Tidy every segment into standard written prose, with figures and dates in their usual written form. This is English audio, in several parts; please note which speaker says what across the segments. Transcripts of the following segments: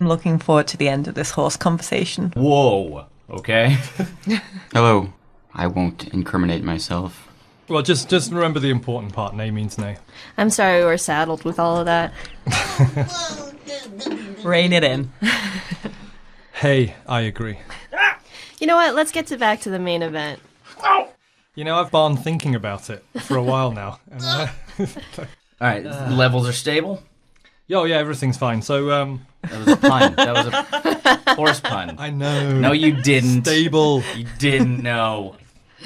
Speaker 1: I'm looking forward to the end of this horse conversation.
Speaker 2: Whoa. Okay.
Speaker 3: Hello. I won't incriminate myself.
Speaker 4: Well, just remember the important part. Nay means nay.
Speaker 5: I'm sorry we were saddled with all of that.
Speaker 1: Rein it in.
Speaker 4: Hey, I agree.
Speaker 5: You know what? Let's get back to the main event.
Speaker 4: You know, I've been thinking about it for a while now. And,
Speaker 2: Alright, levels are stable?
Speaker 4: yeah, everything's fine. So,
Speaker 2: That was a pun. That was a horse pun.
Speaker 4: I know.
Speaker 2: No, you didn't.
Speaker 4: Stable.
Speaker 2: You didn't know.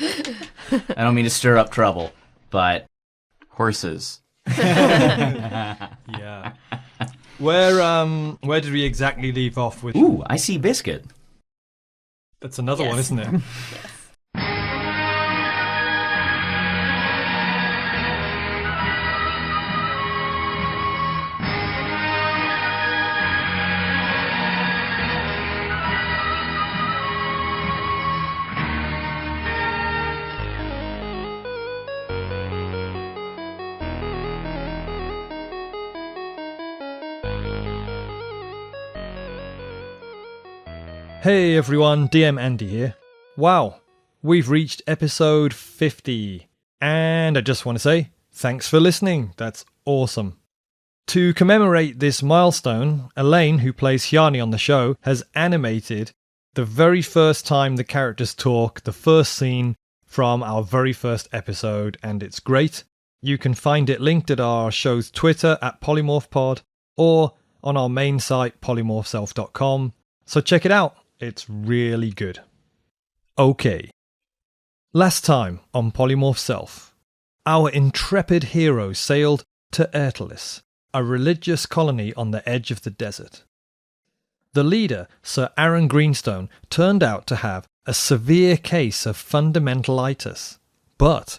Speaker 2: I don't mean to stir up trouble, but...
Speaker 3: Horses.
Speaker 4: Yeah. Where did we exactly leave off with?
Speaker 2: Ooh, I see biscuit.
Speaker 4: That's another one, isn't it? Hey everyone, DM Andy here. Wow, we've reached episode 50. And I just want to say, thanks for listening. That's awesome. To commemorate this milestone, Elaine, who plays Hjani on the show, has animated the very first time the characters talk, the first scene from our very first episode, and it's great. You can find it linked at our show's Twitter at PolymorphPod or on our main site, polymorphself.com. So check it out. It's really good. Okay. Last time on Polymorph Self, our intrepid hero sailed to Ertelis, a religious colony on the edge of the desert. The leader, Sir Aaron Greenstone, turned out to have a severe case of fundamentalitis. But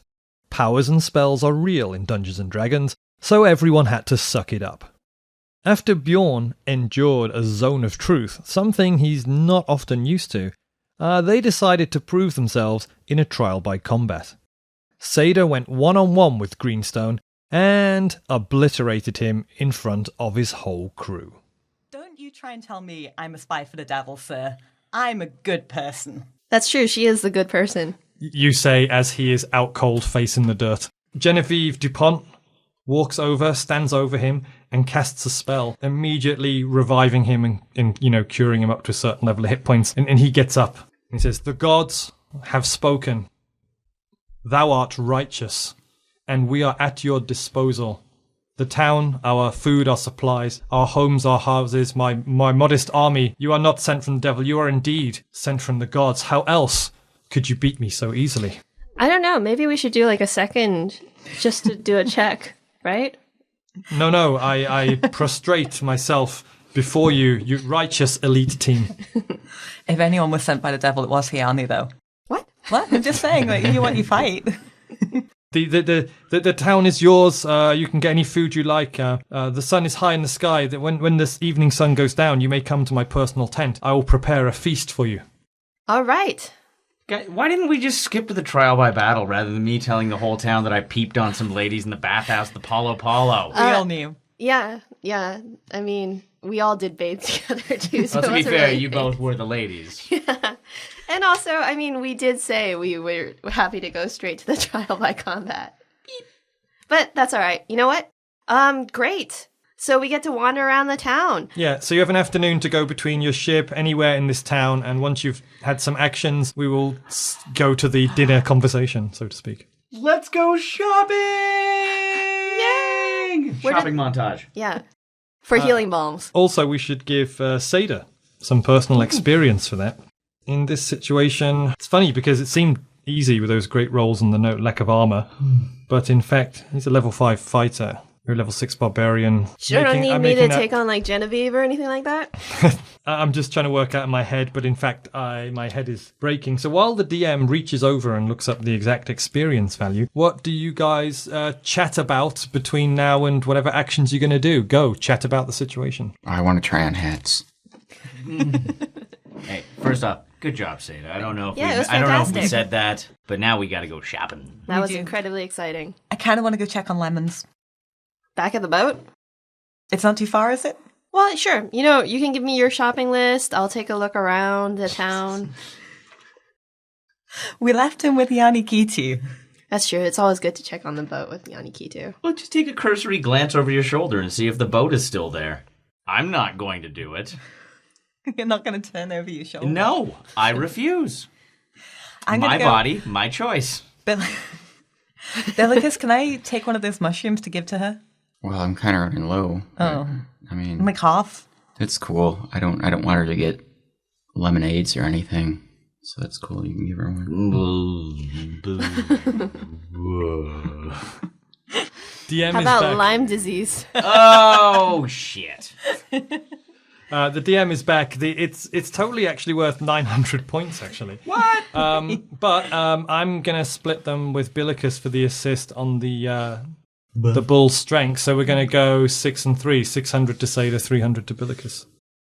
Speaker 4: powers and spells are real in Dungeons & Dragons, so everyone had to suck it up. After Bjorn endured a zone of truth, something he's not often used to, they decided to prove themselves in a trial by combat. Seyda went one-on-one with Greenstone and obliterated him in front of his whole crew.
Speaker 1: Don't you try and tell me I'm a spy for the devil, sir. I'm a good person.
Speaker 5: That's true, she is the good person.
Speaker 4: You say as he is out cold, face in the dirt. Genevieve Dupont walks over, stands over him, and casts a spell, immediately reviving him and curing him up to a certain level of hit points. And he gets up. He says, "The gods have spoken. Thou art righteous, and we are at your disposal. The town, our food, our supplies, our homes, our houses, my modest army. You are not sent from the devil. You are indeed sent from the gods. How else could you beat me so easily?"
Speaker 5: I don't know, maybe we should do like a second just to do a check, right?
Speaker 4: No, I prostrate myself before you, you righteous elite team.
Speaker 1: If anyone was sent by the devil, it was Hjani, though. What? I'm just saying, like, you want you fight.
Speaker 4: The town is yours. You can get any food you like. The sun is high in the sky. That when this evening sun goes down, you may come to my personal tent. I will prepare a feast for you.
Speaker 5: All right.
Speaker 2: Why didn't we just skip to the trial by battle rather than me telling the whole town that I peeped on some ladies in the bathhouse, the Polo Polo?
Speaker 1: We all knew.
Speaker 5: Yeah. I mean, we all did bathe together too. So
Speaker 2: Well, to be fair,
Speaker 5: really
Speaker 2: you both were the ladies.
Speaker 5: Yeah. And also, I mean, we did say we were happy to go straight to the trial by combat. But that's all right. You know what? Great. So we get to wander around the town.
Speaker 4: Yeah, so you have an afternoon to go between your ship anywhere in this town, and once you've had some actions, we will go to the dinner conversation, so to speak.
Speaker 2: Let's go shopping!
Speaker 5: Yay!
Speaker 2: Shopping montage.
Speaker 5: Yeah. For healing balms.
Speaker 4: Also, we should give Seyda some personal experience for that. In this situation, it's funny because it seemed easy with those great rolls and the note lack of armor, but in fact, he's a level 5 fighter. You're a level 6 barbarian.
Speaker 5: You don't need me to take on like Genevieve or anything like that?
Speaker 4: I'm just trying to work out in my head, but in fact, my head is breaking. So while the DM reaches over and looks up the exact experience value, what do you guys chat about between now and whatever actions you're going to do? Go, chat about the situation.
Speaker 3: I want to try on hats.
Speaker 2: Hey, first off, good job, Seyda. I don't know if
Speaker 5: it was
Speaker 2: I don't know if we
Speaker 5: fantastic.
Speaker 2: said that, but now we got to go shopping.
Speaker 5: That was
Speaker 1: do.
Speaker 5: incredibly exciting.
Speaker 1: I kind of want to go check on lemons.
Speaker 5: Back at the boat?
Speaker 1: It's not too far, is it?
Speaker 5: Well, sure. You can give me your shopping list. I'll take a look around the town.
Speaker 1: We left him with Hjani Kitu.
Speaker 5: That's true. It's always good to check on the boat with Hjani Kitu.
Speaker 2: Well, just take a cursory glance over your shoulder and see if the boat is still there. I'm not going to do it.
Speaker 1: You're not going to turn over your shoulder?
Speaker 2: No, I refuse.
Speaker 1: My
Speaker 2: body, my choice.
Speaker 1: Billicus, can I take one of those mushrooms to give to her?
Speaker 3: Well, I'm kind of running low.
Speaker 1: Oh.
Speaker 3: I mean,
Speaker 1: Like half?
Speaker 3: it's cool. I don't want her to get lemonades or anything. So that's cool. You can give her one.
Speaker 4: DM
Speaker 5: How
Speaker 4: is
Speaker 5: about
Speaker 4: back.
Speaker 5: Lyme disease?
Speaker 2: Oh, shit.
Speaker 4: The DM is back. It's totally actually worth 900 points, actually.
Speaker 2: What?
Speaker 4: But I'm going to split them with Billicus for the assist on the bull's strength. So we're going to go 6 and 3. 600 to Seyda, 300 to Billicus.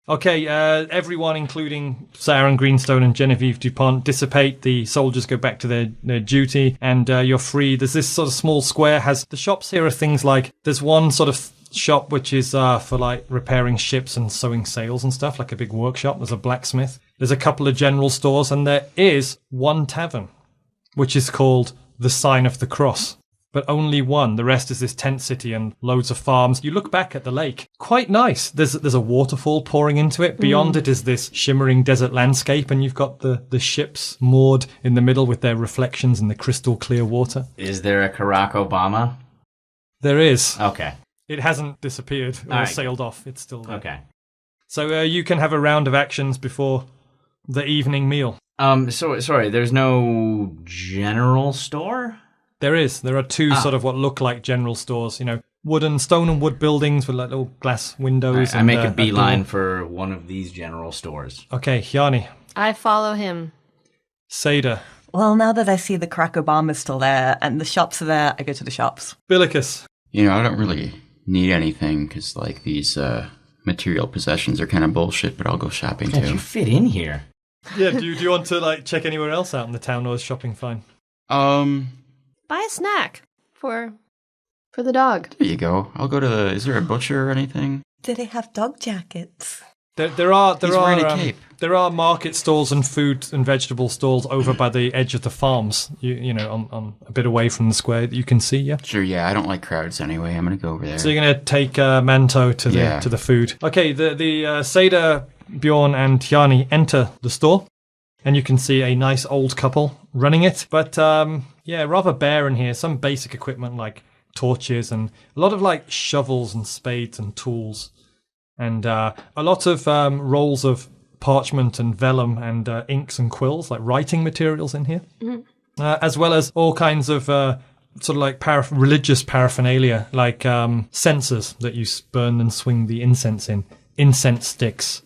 Speaker 4: Okay, everyone, including Sarah Greenstone and Genevieve Dupont, dissipate. The soldiers go back to their duty, and you're free. There's this sort of small square. The shops here are things like, there's one sort of shop which is for like repairing ships and sewing sails and stuff, like a big workshop. There's a blacksmith. There's a couple of general stores, and there is one tavern, which is called the Sign of the Cross. But only one. The rest is this tent city and loads of farms. You look back at the lake. Quite nice. There's a waterfall pouring into it. Beyond it is this shimmering desert landscape, and you've got the ships moored in the middle with their reflections in the crystal clear water.
Speaker 2: Is there a Barack Obama?
Speaker 4: There is.
Speaker 2: Okay.
Speaker 4: It hasn't disappeared or
Speaker 2: All right.
Speaker 4: sailed off. It's still there.
Speaker 2: Okay.
Speaker 4: So you can have a round of actions before the evening meal.
Speaker 2: Sorry, there's no general store?
Speaker 4: There is. There are two sort of what look like general stores, stone and wood buildings with like little glass windows.
Speaker 2: I
Speaker 4: and,
Speaker 2: make a beeline
Speaker 4: door.
Speaker 2: for one of these general stores.
Speaker 4: Okay, Hjani,
Speaker 5: I follow him.
Speaker 4: Seyda,
Speaker 1: Well, now that I see the Barack Obama's still there and the shops are there, I go to the shops.
Speaker 4: Billicus.
Speaker 3: I don't really need anything because, like, these material possessions are kind of bullshit, but I'll go shopping
Speaker 2: God,
Speaker 3: too.
Speaker 2: you fit in here.
Speaker 4: Yeah, do you want to like check anywhere else out in the town, or is shopping fine?
Speaker 5: Buy a snack for the dog.
Speaker 3: There you go. I'll go to is there a butcher or anything?
Speaker 1: Do they have dog jackets?
Speaker 4: There are
Speaker 3: He's wearing a cape.
Speaker 4: there are market stalls and food and vegetable stalls over by the edge of the farms. On a bit away from the square that you can see. Yeah.
Speaker 3: Sure, yeah, I don't like crowds anyway. I'm gonna go over there.
Speaker 4: So you're gonna take Manto to
Speaker 3: Yeah.
Speaker 4: the food. Okay, the Seyda, Bjorn, and Hjani enter the store, and you can see a nice old couple running it. But rather bare in here. Some basic equipment like torches and a lot of like shovels and spades and tools, and a lot of rolls of parchment and vellum and inks and quills, like writing materials in here, as well as all kinds of sort of like religious paraphernalia, like censers that you burn and swing the incense in, incense sticks.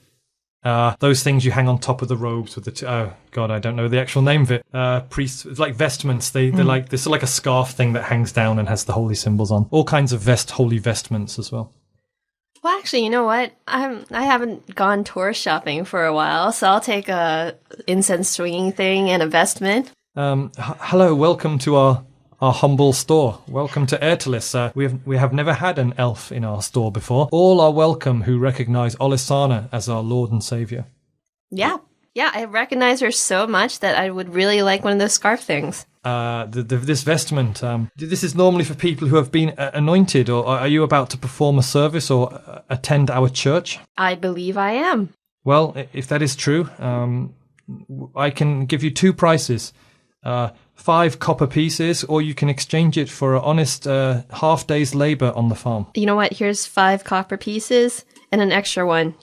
Speaker 4: Those things you hang on top of the robes with I don't know the actual name of it. Priests, it's like vestments. They're like this is like a scarf thing that hangs down and has the holy symbols on. All kinds of holy vestments as well.
Speaker 5: Well, actually, you know what? I haven't gone tourist shopping for a while, so I'll take a incense swinging thing and a vestment.
Speaker 4: Hello, welcome to our humble store. Welcome to Ertelis. We have never had an elf in our store before. All are welcome who recognize Olisana as our Lord and Savior.
Speaker 5: Yeah, I recognize her so much that I would really like one of those scarf things.
Speaker 4: This vestment, this is normally for people who have been anointed, or are you about to perform a service or attend our church?
Speaker 5: I believe I am.
Speaker 4: Well, if that is true, I can give you 2 prices. 5 copper pieces, or you can exchange it for an honest half day's labor on the farm.
Speaker 5: You know what? Here's 5 copper pieces and an extra one,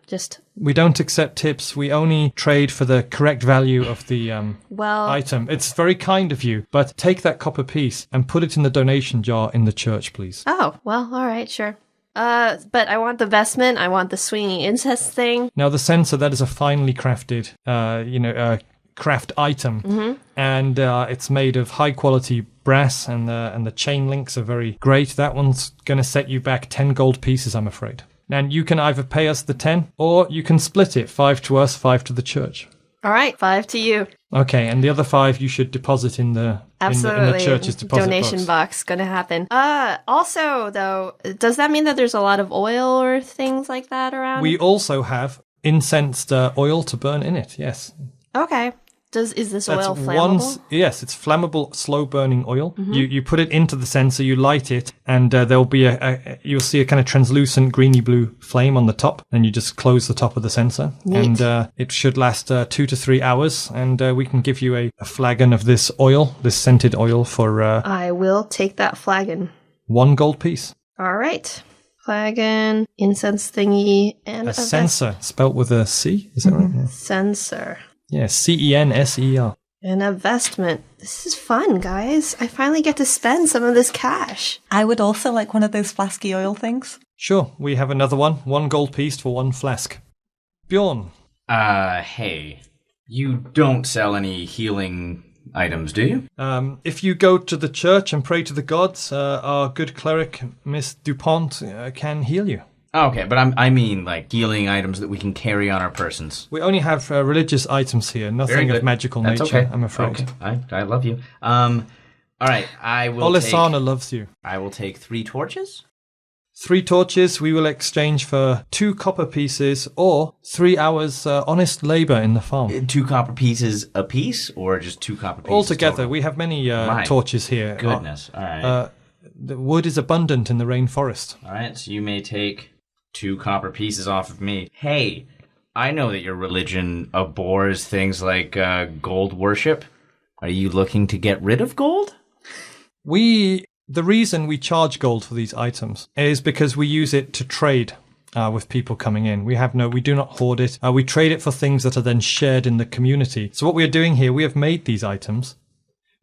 Speaker 5: just...
Speaker 4: We don't accept tips. We only trade for the correct value of the item. It's very kind of you, but take that copper piece and put it in the donation jar in the church, please.
Speaker 5: Oh, well, all right, sure. But I want the vestment, I want the swinging incense thing.
Speaker 4: Now, the censer, that is a finely crafted, craft item, and it's made of high quality brass, and the chain links are very great. That one's going to set you back 10 gold pieces, I'm afraid. And you can either pay us the 10, or you can split it, 5 to us, 5 to the church.
Speaker 5: All right, 5 to you.
Speaker 4: Okay, and the other 5 you should deposit in the
Speaker 5: Absolutely.
Speaker 4: in the church's deposit
Speaker 5: donation box. Gonna happen. Also, though, does that mean that there's a lot of oil or things like that around?
Speaker 4: We also have incensed oil to burn in it. Yes.
Speaker 5: Okay. Is this oil
Speaker 4: That's
Speaker 5: flammable?
Speaker 4: Yes, it's flammable, slow-burning oil. Mm-hmm. You put it into the sensor, you light it, and there'll be you'll see a kind of translucent greeny-blue flame on the top. Then you just close the top of the sensor,
Speaker 5: Neat.
Speaker 4: and it should last 2 to 3 hours. And we can give you a flagon of this oil, this scented oil, for
Speaker 5: I will take that flagon.
Speaker 4: 1 gold piece.
Speaker 5: All right. Flagon, incense thingy, and
Speaker 4: A sensor, spelt with a C. Is that right? Yeah.
Speaker 5: Sensor.
Speaker 4: Yeah, CENSER.
Speaker 5: And a vestment. This is fun, guys. I finally get to spend some of this cash.
Speaker 1: I would also like one of those flasky oil things.
Speaker 4: Sure, we have another one. 1 gold piece for 1 flask. Bjorn.
Speaker 2: Hey. You don't sell any healing items, do you?
Speaker 4: If you go to the church and pray to the gods, our good cleric, Miss Dupont, can heal you.
Speaker 2: Okay, but I mean like healing items that we can carry on our persons.
Speaker 4: We only have religious items here, nothing of magical
Speaker 2: That's
Speaker 4: nature,
Speaker 2: okay.
Speaker 4: I'm afraid.
Speaker 2: Okay. I love you. All right, I will
Speaker 4: Olisana loves you.
Speaker 2: I will take 3 torches.
Speaker 4: 3 torches we will exchange for 2 copper pieces or 3 hours honest labour in the farm.
Speaker 2: 2 copper pieces a piece, or just 2 copper pieces
Speaker 4: Altogether,
Speaker 2: total?
Speaker 4: we have many torches here.
Speaker 2: Goodness, all right.
Speaker 4: The wood is abundant in the rainforest.
Speaker 2: All right, so you may take 2 copper pieces off of me. Hey, I know that your religion abhors things like gold worship. Are you looking to get rid of gold?
Speaker 4: The reason we charge gold for these items is because we use it to trade with people coming in. We do not hoard it. We trade it for things that are then shared in the community. So what we are doing here, we have made these items.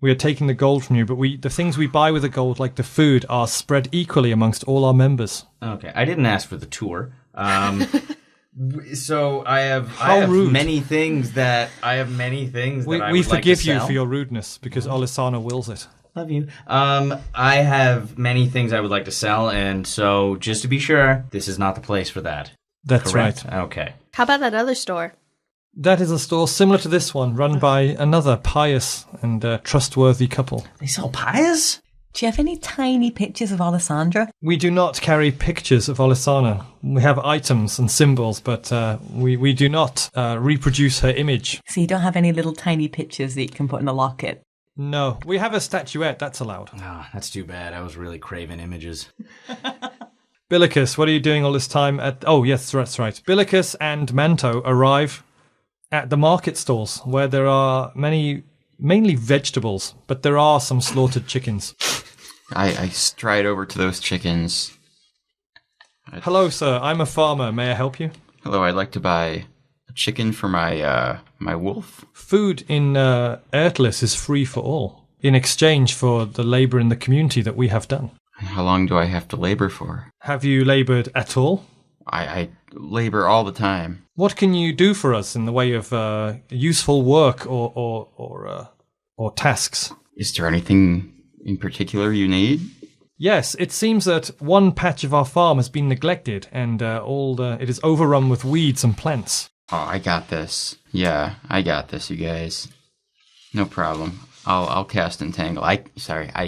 Speaker 4: We are taking the gold from you, but the things we buy with the gold, like the food, are spread equally amongst all our members.
Speaker 2: Okay, I didn't ask for the tour. So I have
Speaker 4: rude.
Speaker 2: many things that I would
Speaker 4: We
Speaker 2: like
Speaker 4: forgive
Speaker 2: to
Speaker 4: you
Speaker 2: sell.
Speaker 4: for your rudeness because Olisana wills it.
Speaker 2: Love you. I have many things I would like to sell, and so just to be sure, this is not the place for that.
Speaker 4: That's
Speaker 2: Correct?
Speaker 4: right.
Speaker 2: Okay.
Speaker 5: How about that other store?
Speaker 4: That is a store similar to this one, run by another pious and trustworthy couple.
Speaker 2: They sell pies?
Speaker 1: Do you have any tiny pictures of Alessandra?
Speaker 4: We do not carry pictures of Olisana. We have items and symbols, but we do not reproduce her image.
Speaker 1: So you don't have any little tiny pictures that you can put in a locket?
Speaker 4: No, we have a statuette, that's allowed.
Speaker 2: Oh, that's too bad. I was really craving images.
Speaker 4: Billicus, what are you doing all this time at... Oh, yes, that's right. Billicus and Manto arrive at the market stalls, where there are mainly vegetables, but there are some slaughtered chickens.
Speaker 3: I stride over to those chickens.
Speaker 4: Hello, sir. I'm a farmer. May I help you?
Speaker 3: Hello, I'd like to buy a chicken for my my wolf.
Speaker 4: Food in Ertlis is free for all, in exchange for the labour in the community that we have done.
Speaker 3: How long do I have to labor for?
Speaker 4: Have you laboured at all?
Speaker 3: I labor all the time.
Speaker 4: What can you do for us in the way of useful work or tasks?
Speaker 3: Is there anything in particular you need?
Speaker 4: Yes, it seems that one patch of our farm has been neglected, and it is overrun with weeds and plants.
Speaker 3: Oh, I got this. Yeah, I got this, you guys. No problem. I'll cast Entangle. I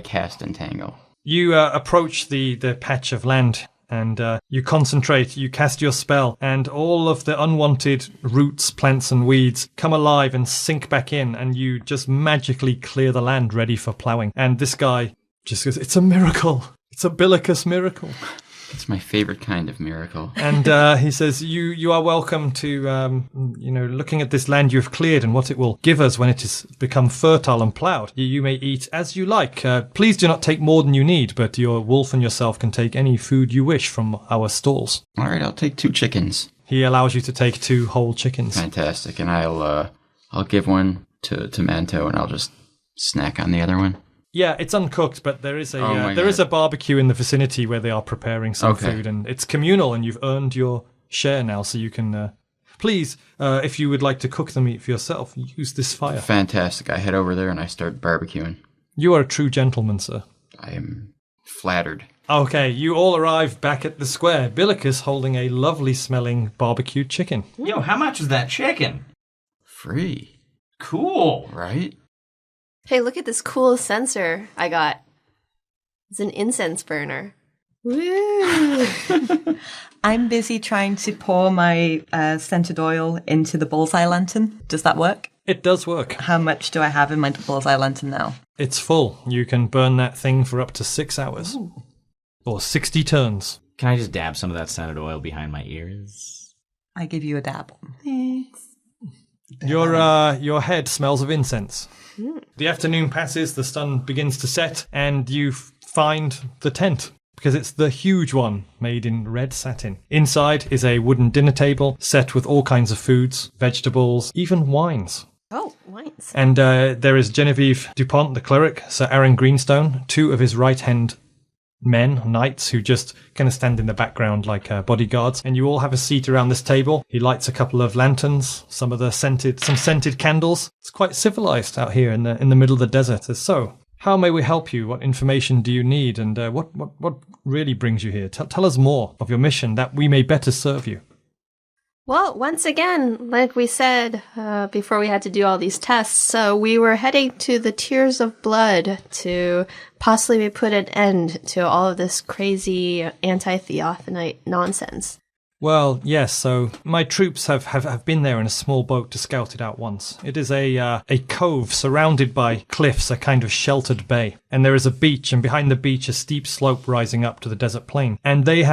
Speaker 3: cast Entangle.
Speaker 4: You approach the patch of land, and you concentrate, you cast your spell, and all of the unwanted roots, plants, and weeds come alive and sink back in, and you just magically clear the land ready for ploughing. And this guy just goes, "It's a miracle. It's a Billicus miracle."
Speaker 3: It's my favorite kind of miracle.
Speaker 4: And he says, you are welcome to, looking at this land you've cleared and what it will give us when it has become fertile and ploughed. You may eat as you like. Please do not take more than you need, but your wolf and yourself can take any food you wish from our stalls.
Speaker 3: All right, I'll take 2 chickens.
Speaker 4: He allows you to take 2 whole chickens.
Speaker 3: Fantastic, and I'll give one to Manto, and I'll just snack on the other one.
Speaker 4: Yeah, it's uncooked, but there is
Speaker 3: Oh
Speaker 4: a barbecue in the vicinity where they are preparing some food, and it's communal, and you've earned your share now, so you can... please, if you would like to cook the meat for yourself, use this fire.
Speaker 3: Fantastic. I head over there and I start barbecuing.
Speaker 4: You are a true gentleman, sir.
Speaker 3: I am flattered.
Speaker 4: Okay, you all arrive back at the square. Billicus holding a lovely-smelling barbecued chicken.
Speaker 2: Yo, how much is that chicken?
Speaker 3: free.
Speaker 2: Cool.
Speaker 3: Right?
Speaker 5: Hey, look at this cool sensor I got. It's an incense burner. Woo!
Speaker 1: I'm busy trying to pour my scented oil into the bullseye lantern. Does that work?
Speaker 4: It does work.
Speaker 1: How much do I have in my bullseye lantern now?
Speaker 4: It's full. You can burn that thing for up to 6 hours.
Speaker 1: Ooh.
Speaker 4: Or 60 turns.
Speaker 2: Can I just dab some of that scented oil behind my ears?
Speaker 1: I give you a dab. Thanks.
Speaker 4: Your head smells of incense. The afternoon passes, the sun begins to set, and you find the tent. Because it's the huge one, made in red satin. Inside is a wooden dinner table, set with all kinds of foods, vegetables, even wines.
Speaker 5: Oh, wines.
Speaker 4: And there is Genevieve Dupont, the cleric, Sir Aaron Greenstone, 2 of his right-hand men, knights, who just kind of stand in the background like bodyguards. And you all have a seat around this table. He lights a couple of lanterns, some scented candles. It's quite civilized out here in the middle of the desert. So, how may we help you? What information do you need? And what really brings you here? Tell us more of your mission that we may better serve you.
Speaker 5: Well, once again, like we said before we had to do all these tests, so we were heading to the Tears of Blood to possibly put an end to all of this crazy anti-theophanite nonsense.
Speaker 4: Well, yes, so my troops have been there in a small boat to scout it out once. It is a cove surrounded by cliffs, a kind of sheltered bay. And there is a beach, and behind the beach a steep slope rising up to the desert plain. And they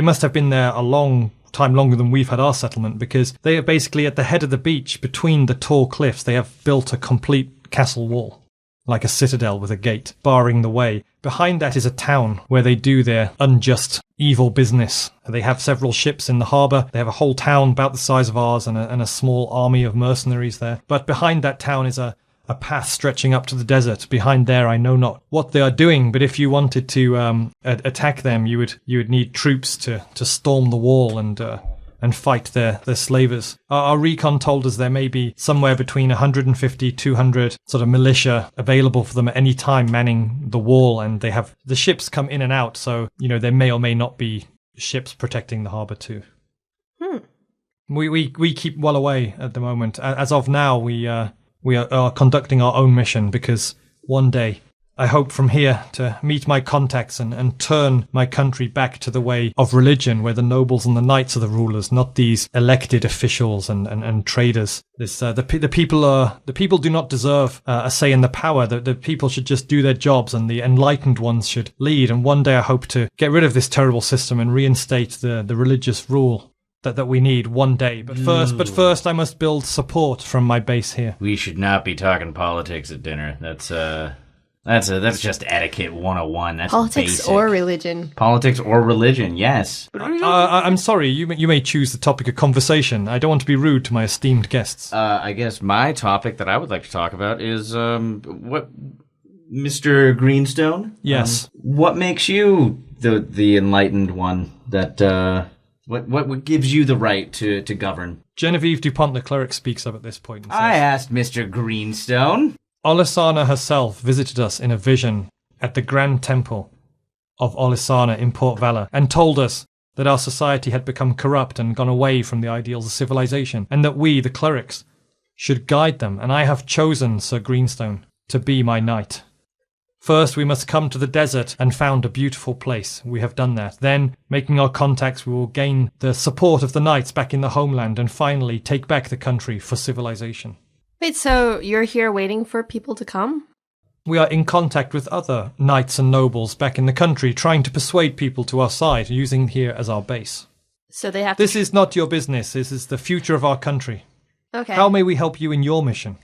Speaker 4: must have been there a long time, longer than we've had our settlement, because they are basically at the head of the beach, between the tall cliffs. They have built a complete castle wall, like a citadel with a gate, barring the way. Behind that is a town where they do their unjust, evil business. They have several ships in the harbour. They have a whole town about the size of ours and a small army of mercenaries there. But behind that town is a path stretching up to the desert. Behind there, I know not what they are doing, but if you wanted to attack them, you would need troops to storm the wall and fight their slavers. Our recon told us there may be somewhere between 150, 200 sort of militia available for them at any time manning the wall, and they have the ships come in and out, so there may or may not be ships protecting the harbour too. We keep well away at the moment. As of now, we are conducting our own mission, because one day I hope from here to meet my contacts and turn my country back to the way of religion, where the nobles and the knights are the rulers, not these elected officials and traders. The people do not deserve a say in the power. The people should just do their jobs, and the enlightened ones should lead. And one day I hope to get rid of this terrible system and reinstate the religious rule that we need one day. But first I must build support from my base here.
Speaker 2: We should not be talking politics at dinner. That's just etiquette 101. That's
Speaker 5: Politics
Speaker 2: basic.
Speaker 5: or religion.
Speaker 2: Politics or religion, yes.
Speaker 4: I'm sorry, you may choose the topic of conversation. I don't want to be rude to my esteemed guests.
Speaker 2: I guess my topic that I would like to talk about is what Mr. Greenstone?
Speaker 4: Yes.
Speaker 2: What makes you the enlightened one that what gives you the right to govern?
Speaker 4: Genevieve Dupont, the cleric, speaks up at this point and says,
Speaker 2: I asked Mr. Greenstone.
Speaker 4: Olisana herself visited us in a vision at the Grand Temple of Olisana in Port Valor, and told us that our society had become corrupt and gone away from the ideals of civilization, and that we, the clerics, should guide them, and I have chosen Sir Greenstone to be my knight. First, we must come to the desert and found a beautiful place. We have done that. Then, making our contacts, we will gain the support of the knights back in the homeland, and finally take back the country for civilization.
Speaker 5: Wait, so you're here waiting for people to come?
Speaker 4: We are in contact with other knights and nobles back in the country, trying to persuade people to our side, using here as our base.
Speaker 5: So they have
Speaker 4: This is not your business. This is the future of our country.
Speaker 5: Okay.
Speaker 4: How may we help you in your mission?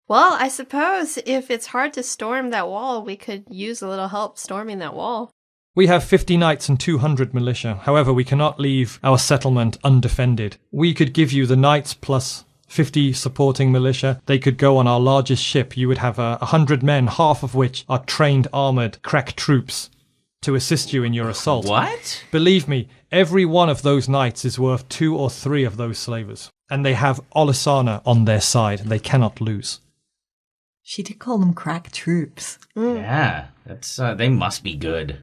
Speaker 5: Well, I suppose if it's hard to storm that wall, we could use a little help storming that wall.
Speaker 4: We have 50 knights and 200 militia. However, we cannot leave our settlement undefended. We could give you the knights plus 50 supporting militia. They could go on our largest ship. You would have 100 men, half of which are trained, armoured, crack troops to assist you in your assault.
Speaker 2: What?
Speaker 4: Believe me, every one of those knights is worth 2 or 3 of those slavers. And they have Olisana on their side. They cannot lose.
Speaker 1: She did call them crack troops.
Speaker 2: Yeah, that's they must be good.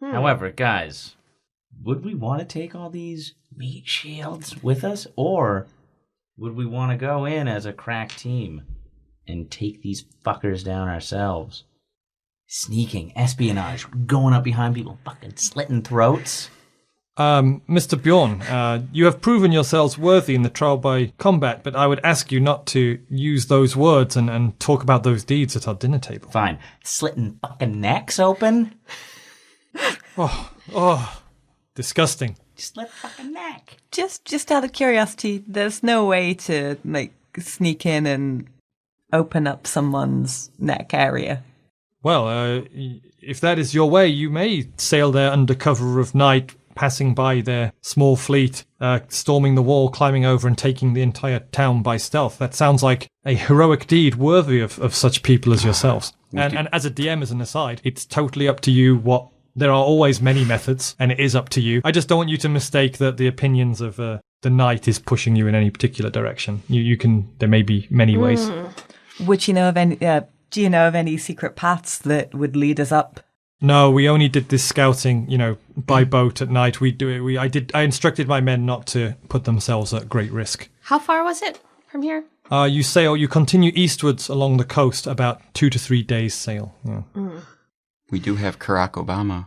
Speaker 2: However, guys, would we want to take all these meat shields with us, or would we want to go in as a crack team and take these fuckers down ourselves? Sneaking, espionage, going up behind people, fucking slitting throats.
Speaker 4: Mr. Bjorn, you have proven yourselves worthy in the trial by combat, but I would ask you not to use those words and talk about those deeds at our dinner table.
Speaker 2: Fine. Slitting fucking necks open?
Speaker 4: Oh, disgusting.
Speaker 2: Slit fucking neck.
Speaker 1: Just out of curiosity, there's no way to, like, sneak in and open up someone's neck area.
Speaker 4: Well, if that is your way, you may sail there under cover of night, passing by their small fleet, storming the wall, climbing over and taking the entire town by stealth. That sounds like a heroic deed worthy of such people as yourselves. And as a DM, as an aside, it's totally up to you what... There are always many methods, and it is up to you. I just don't want you to mistake that the opinions of the knight is pushing you in any particular direction. You can... There may be many ways.
Speaker 1: Would you know of any... do you know of any secret paths that would lead us up?
Speaker 4: No, we only did this scouting, by boat at night. I instructed my men not to put themselves at great risk.
Speaker 5: How far was it from here?
Speaker 4: You continue eastwards along the coast, about 2 to 3 days sail. Yeah.
Speaker 3: We do have Barack Obama.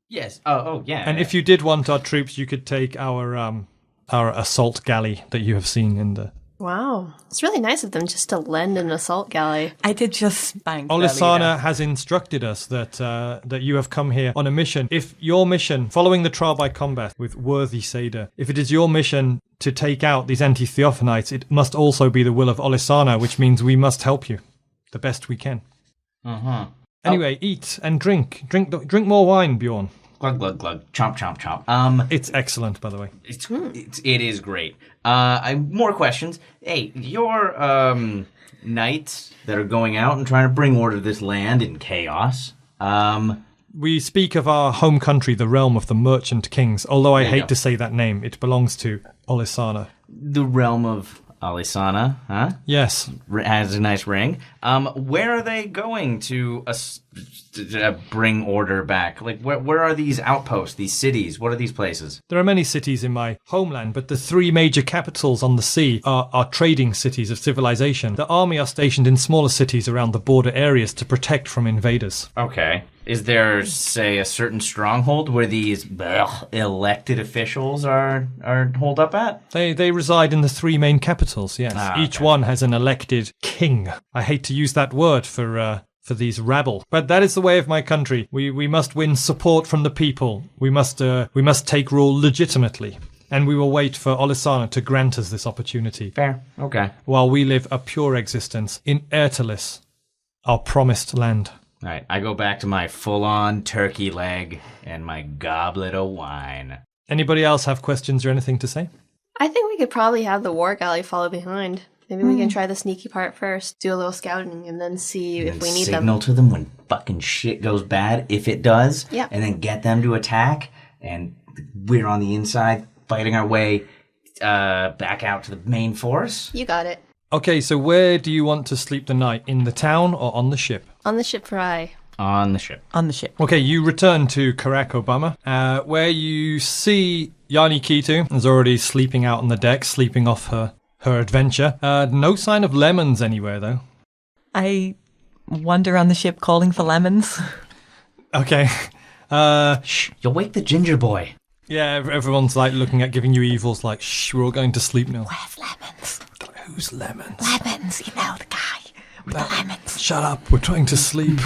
Speaker 2: Yes. Oh, yeah.
Speaker 4: And if you did want our troops, you could take our assault galley that you have seen in the...
Speaker 5: Wow. It's really nice of them just to lend an assault galley.
Speaker 1: I did just spank
Speaker 4: Olisana has instructed us that you have come here on a mission. If your mission, following the trial by combat with worthy Seyda, if it is your mission to take out these anti-Theophanites, it must also be the will of Olisana, which means we must help you the best we can.
Speaker 2: Uh-huh.
Speaker 4: Anyway, eat and drink. Drink more wine, Bjorn.
Speaker 2: Glug, glug, glug. Chomp, chomp, chomp.
Speaker 4: It's excellent, by the way.
Speaker 2: It is great. More questions. Hey, your knights that are going out and trying to bring order to this land in chaos.
Speaker 4: We speak of our home country, the realm of the merchant kings, although I hate to say that name. It belongs to Olisana.
Speaker 2: The realm of Olisana, huh?
Speaker 4: Yes.
Speaker 2: Has a nice ring. Where are they going to bring order back? Like, where are these outposts, these cities? What are these places?
Speaker 4: There are many cities in my homeland, but the 3 major capitals on the sea are trading cities of civilization. The army are stationed in smaller cities around the border areas to protect from invaders.
Speaker 2: Okay. Is there, say, a certain stronghold where these elected officials are holed up at?
Speaker 4: They reside in the 3 main capitals, yes. Each
Speaker 2: okay.
Speaker 4: one has an elected king. I hate to use that word for these rabble, but that is the way of my country. We must win support from the people. We must take rule legitimately, and we will wait for Olisana to grant us this opportunity.
Speaker 2: Fair. Okay.
Speaker 4: While we live a pure existence in Ertelis, our promised land.
Speaker 2: All right, I go back to my full-on turkey leg and my goblet of wine.
Speaker 4: Anybody else have questions or anything to say?
Speaker 5: I think we could probably have the war galley follow behind. Maybe we can try the sneaky part first, do a little scouting, and then see if we need them.
Speaker 2: Signal to them when fucking shit goes bad, if it does.
Speaker 5: Yeah.
Speaker 2: And then get them to attack, and we're on the inside fighting our way back out to the main force.
Speaker 5: You got it.
Speaker 4: Okay, so where do you want to sleep the night? In the town or on the ship?
Speaker 5: On the ship, Fry.
Speaker 2: On the ship.
Speaker 1: On the ship.
Speaker 4: Okay, you return to Barack Obama, where you see Hjani Kitu is already sleeping out on the deck, sleeping off her adventure. No sign of lemons anywhere, though.
Speaker 1: I wander on the ship calling for lemons.
Speaker 4: Okay.
Speaker 2: Shh, you'll wake the ginger boy.
Speaker 4: Yeah, everyone's like looking at giving you evils like, shh, we're all going to sleep now.
Speaker 1: Where's lemons?
Speaker 4: Who's lemons?
Speaker 1: Lemons, you know, the guy with the lemons.
Speaker 4: Shut up, we're trying to sleep.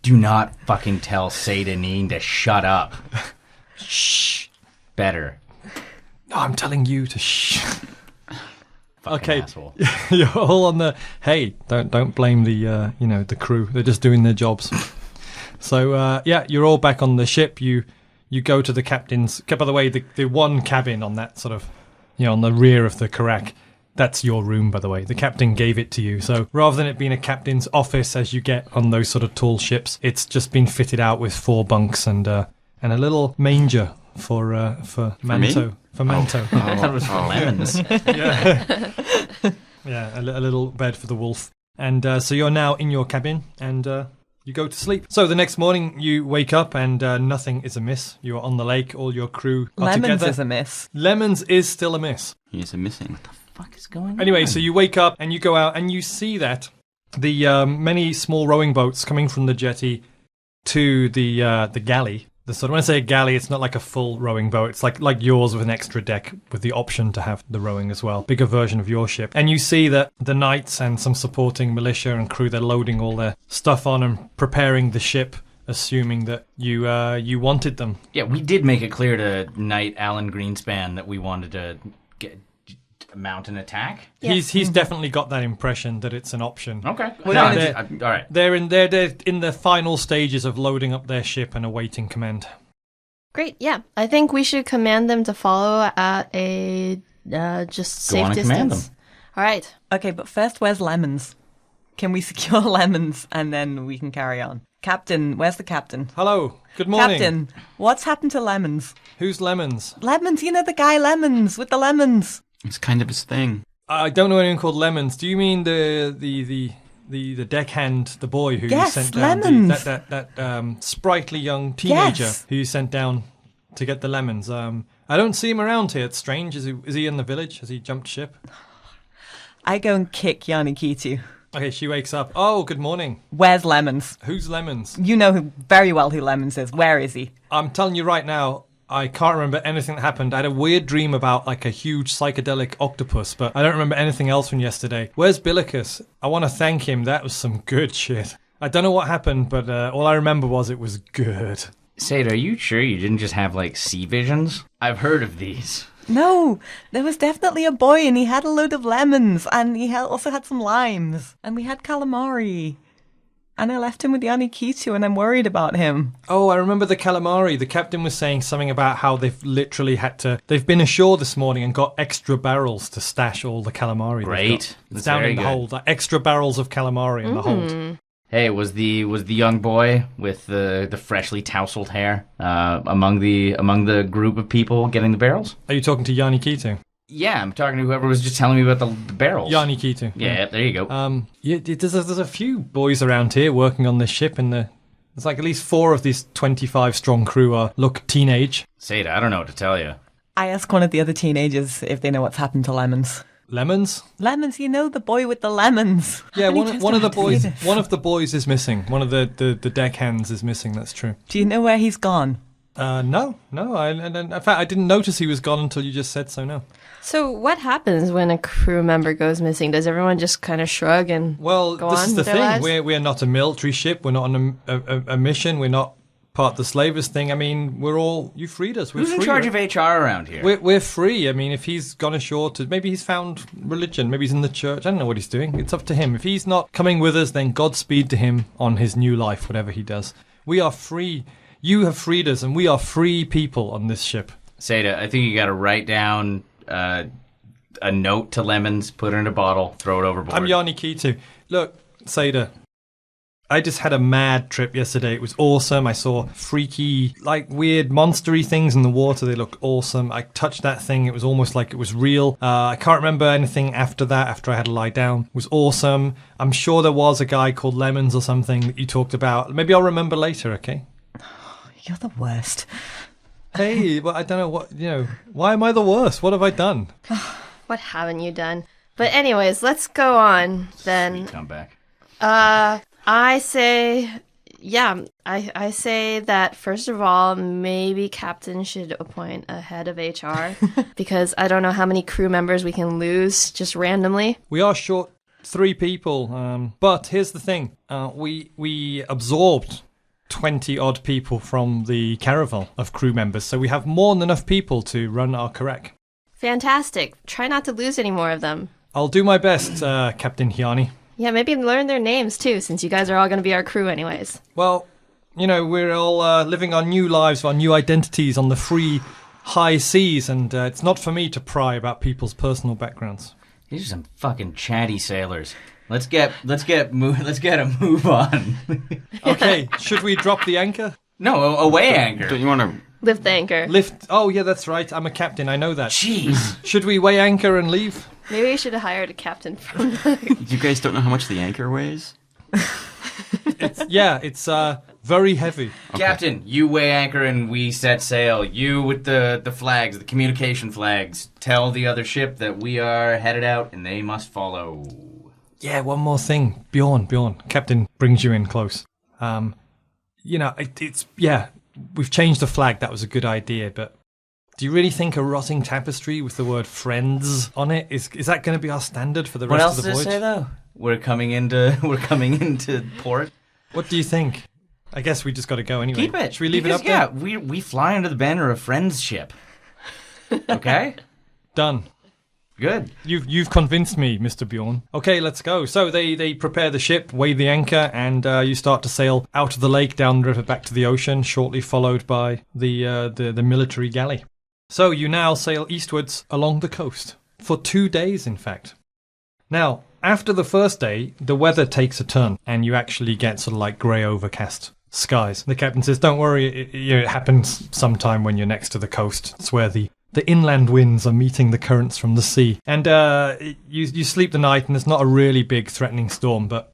Speaker 2: Do not fucking tell Seyda to shut up. Shh. Better.
Speaker 4: No, I'm telling you to shh. Okay,
Speaker 2: asshole.
Speaker 4: You're all on the. Hey, don't blame the crew. They're just doing their jobs. So you're all back on the ship. You go to the captain's. By the way, the one cabin on that sort of, on the rear of the Karak. That's your room, by the way. The captain gave it to you. So rather than it being a captain's office as you get on those sort of tall ships, it's just been fitted out with 4 bunks and a little manger for Manto.
Speaker 3: Me?
Speaker 4: For Manto.
Speaker 2: I thought it was for lemons.
Speaker 4: Yeah, a little bed for the wolf. And so you're now in your cabin, and you go to sleep. So the next morning you wake up and nothing is amiss. You are on the lake, all your crew are
Speaker 1: Lemons
Speaker 4: together.
Speaker 1: is amiss.
Speaker 4: Lemons is still amiss.
Speaker 3: He is a missing.
Speaker 2: What the fuck is going on?
Speaker 4: Anyway, so you wake up and you go out and you see that the many small rowing boats coming from the jetty to the galley. When I say a galley, it's not like a full rowing boat. It's like yours with an extra deck with the option to have the rowing as well. Bigger version of your ship. And you see that the knights and some supporting militia and crew, they're loading all their stuff on and preparing the ship, assuming that you wanted them.
Speaker 2: Yeah, we did make it clear to Knight Alan Greenspan that we wanted to mount an attack.
Speaker 5: Yes.
Speaker 4: He's definitely got that impression that it's an option.
Speaker 2: Okay.
Speaker 4: Well,
Speaker 2: No,
Speaker 4: they're-
Speaker 2: all right.
Speaker 4: They're in the final stages of loading up their ship and awaiting command.
Speaker 5: Great, yeah. I think we should command them to follow at a just
Speaker 2: Go
Speaker 5: safe
Speaker 2: on and
Speaker 5: distance.
Speaker 2: command them.
Speaker 5: All right.
Speaker 1: Okay, but first, where's Lemons? Can we secure Lemons and then we can carry on? Captain, where's the captain?
Speaker 4: Hello, good morning.
Speaker 1: Captain, what's happened to Lemons?
Speaker 4: Who's Lemons?
Speaker 1: Lemons, you know the guy Lemons with the lemons.
Speaker 3: It's kind of his thing.
Speaker 4: I don't know anyone called Lemons. Do you mean the deckhand, the boy who you
Speaker 1: Yes,
Speaker 4: sent down?
Speaker 1: Lemons.
Speaker 4: That sprightly young teenager
Speaker 1: Yes.
Speaker 4: who you sent down to get the lemons. I don't see him around here. It's strange. Is he in the village? Has he jumped ship?
Speaker 1: I go and kick Hjani Kitu.
Speaker 4: Okay, she wakes up. Oh, good morning.
Speaker 1: Where's Lemons?
Speaker 4: Who's Lemons?
Speaker 1: You know very well who Lemons is. Where is he?
Speaker 4: I'm telling you right now, I can't remember anything that happened. I had a weird dream about like a huge psychedelic octopus, but I don't remember anything else from yesterday. Where's Billicus? I want to thank him. That was some good shit. I don't know what happened, but all I remember was it was good.
Speaker 2: Seyda, are you sure you didn't just have, like, sea visions? I've heard of these.
Speaker 1: No, there was definitely a boy and he had a load of lemons and he also had some limes and we had calamari. And I left him with Hjani Kitu and I'm worried about him.
Speaker 4: Oh, I remember the calamari. The captain was saying something about how they've literally they've been ashore this morning and got extra barrels to stash all the calamari. they've
Speaker 2: Great.
Speaker 4: got.
Speaker 2: That's
Speaker 4: It's down
Speaker 2: very
Speaker 4: in the
Speaker 2: good.
Speaker 4: hold. Like extra barrels of calamari in the hold.
Speaker 2: Hey, was the young boy with the freshly tousled hair among the group of people getting the barrels?
Speaker 4: Are you talking to Hjani Kitu?
Speaker 2: Yeah, I'm talking to whoever was just telling me about the barrels.
Speaker 4: Hjani Kitu.
Speaker 2: Yeah, there you go.
Speaker 4: Yeah, there's a few boys around here working on this ship, and there's like at least 4 of these 25 strong crew look teenage.
Speaker 2: Seyda, I don't know what to tell you.
Speaker 1: I asked one of the other teenagers if they know what's happened to Lemons.
Speaker 4: Lemons?
Speaker 1: Lemons, you know the boy with the lemons.
Speaker 4: Yeah,
Speaker 1: And he
Speaker 4: one
Speaker 1: just
Speaker 4: of the
Speaker 1: had to say
Speaker 4: boys.
Speaker 1: this.
Speaker 4: One of the boys is missing. One of the deckhands is missing. That's true.
Speaker 1: Do you know where he's gone?
Speaker 4: No. In fact, I didn't notice he was gone until you just said so. No.
Speaker 5: So what happens when a crew member goes missing? Does everyone just kind of shrug and
Speaker 4: Well,
Speaker 5: go
Speaker 4: this
Speaker 5: on
Speaker 4: is the
Speaker 5: with their
Speaker 4: thing.
Speaker 5: lives?
Speaker 4: We're not a military ship. We're not on a mission. We're not part of the slavers thing. I mean, you freed us. We're
Speaker 2: Who's in
Speaker 4: free,
Speaker 2: charge
Speaker 4: right?
Speaker 2: of HR around here?
Speaker 4: We're free. I mean, if he's gone ashore maybe he's found religion, maybe he's in the church. I don't know what he's doing. It's up to him. If he's not coming with us, then Godspeed to him on his new life, whatever he does. We are free. You have freed us, and we are free people on this ship.
Speaker 2: Seyda, I think you got to write down a note to Lemons, put it in a bottle, throw it overboard.
Speaker 4: I'm Hjani Kitu. Look, Seyda, I just had a mad trip yesterday. It was awesome. I saw freaky, like weird monstery things in the water. They looked awesome. I touched that thing. It was almost like it was real. I can't remember anything after that, after I had to lie down. It was awesome. I'm sure there was a guy called Lemons or something that you talked about. Maybe I'll remember later, okay?
Speaker 1: You're the worst.
Speaker 4: Hey, well, I don't know why am I the worst? What have I done?
Speaker 5: what haven't you done? But anyways, let's go on then.
Speaker 2: Sweet comeback.
Speaker 5: I say, I say that first of all, maybe Captain should appoint a head of HR because I don't know how many crew members we can lose just randomly.
Speaker 4: We are short 3 people, but here's the thing. We absorbed 20 odd people from the caravel of crew members, so we have more than enough people to run our correct.
Speaker 5: Fantastic. Try not to lose any more of them.
Speaker 4: I'll do my best, Captain Hjani.
Speaker 5: Yeah, maybe learn their names too, since you guys are all going to be our crew anyways.
Speaker 4: Well, we're all living our new lives, our new identities on the free high seas, and it's not for me to pry about people's personal backgrounds.
Speaker 2: These are some fucking chatty sailors. Let's get a move on.
Speaker 4: Okay, should we drop the anchor?
Speaker 2: No, away anchor.
Speaker 3: Don't you want to...
Speaker 5: Lift the anchor.
Speaker 4: Lift. Oh, yeah, that's right. I'm a captain. I know that.
Speaker 2: Jeez.
Speaker 4: Should we weigh anchor and leave?
Speaker 5: Maybe we should have hired a captain from
Speaker 3: You guys don't know how much the anchor weighs?
Speaker 4: It's very heavy.
Speaker 2: Captain, you weigh anchor and we set sail. You with the flags, the communication flags. Tell the other ship that we are headed out and they must follow.
Speaker 4: Yeah, one more thing. Bjorn. Captain brings you in close. We've changed the flag. That was a good idea, but do you really think a rotting tapestry with the word friends on it is that going to be our standard for the
Speaker 2: What
Speaker 4: rest
Speaker 2: else
Speaker 4: of the
Speaker 2: does it
Speaker 4: voyage?
Speaker 2: say, though? We're coming into port.
Speaker 4: What do you think? I guess we just got to go anyway.
Speaker 2: Keep it.
Speaker 4: Should we leave
Speaker 2: because,
Speaker 4: it up
Speaker 2: Yeah, we fly under the banner of Friends ship. Okay?
Speaker 4: Done.
Speaker 2: Good.
Speaker 4: You've convinced me, Mr. Bjorn. Okay, let's go. So they prepare the ship, weigh the anchor, and you start to sail out of the lake, down the river, back to the ocean, shortly followed by the military galley. So you now sail eastwards along the coast for 2 days, in fact. Now, after the first day, the weather takes a turn, and you actually get sort of like grey overcast skies. The captain says, "Don't worry, it happens sometime when you're next to the coast. It's where the inland winds are meeting the currents from the sea." And you sleep the night, and there's not a really big threatening storm, but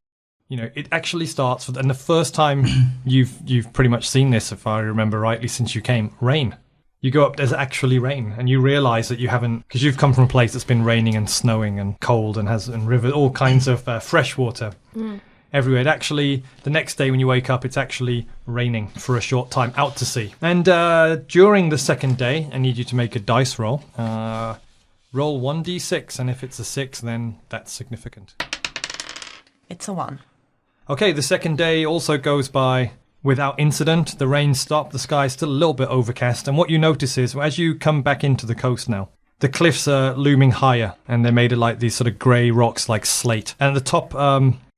Speaker 4: it actually starts and the first time you've pretty much seen this, if I remember rightly, since you came, rain. You go up, there's actually rain, and you realise that you haven't, because you've come from a place that's been raining and snowing and cold and river, all kinds of fresh water. Everywhere. It actually, the next day when you wake up, it's actually raining for a short time out to sea. And during the second day, I need you to make a dice roll. Roll 1d6, and if it's a 6, then that's significant.
Speaker 1: It's a 1.
Speaker 4: Okay, the second day also goes by without incident. The rain stopped, the sky's still a little bit overcast, and what you notice is, as you come back into the coast now, the cliffs are looming higher, and they're made of like these sort of grey rocks like slate. And at the top,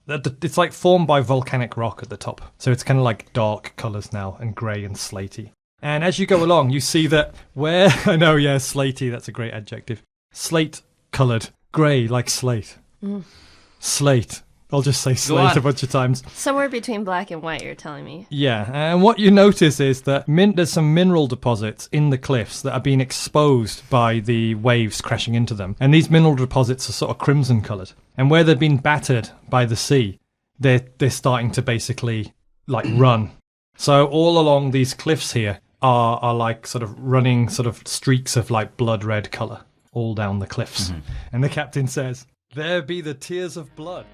Speaker 4: it's like formed by volcanic rock at the top. So it's kind of like dark colours now, and grey and slatey. And as you go along, you see that I know, yeah, slatey, that's a great adjective. Slate-coloured, grey like slate. Slate. I'll just say slate a bunch of times.
Speaker 5: Somewhere between black and white, you're telling me.
Speaker 4: Yeah, and what you notice is that there's some mineral deposits in the cliffs that are being exposed by the waves crashing into them. And these mineral deposits are sort of crimson-coloured. And where they've been battered by the sea, they're starting to basically, like, run. So all along these cliffs here are like sort of running sort of streaks of, like, blood-red colour all down the cliffs. And the captain says, "There be the tears of blood."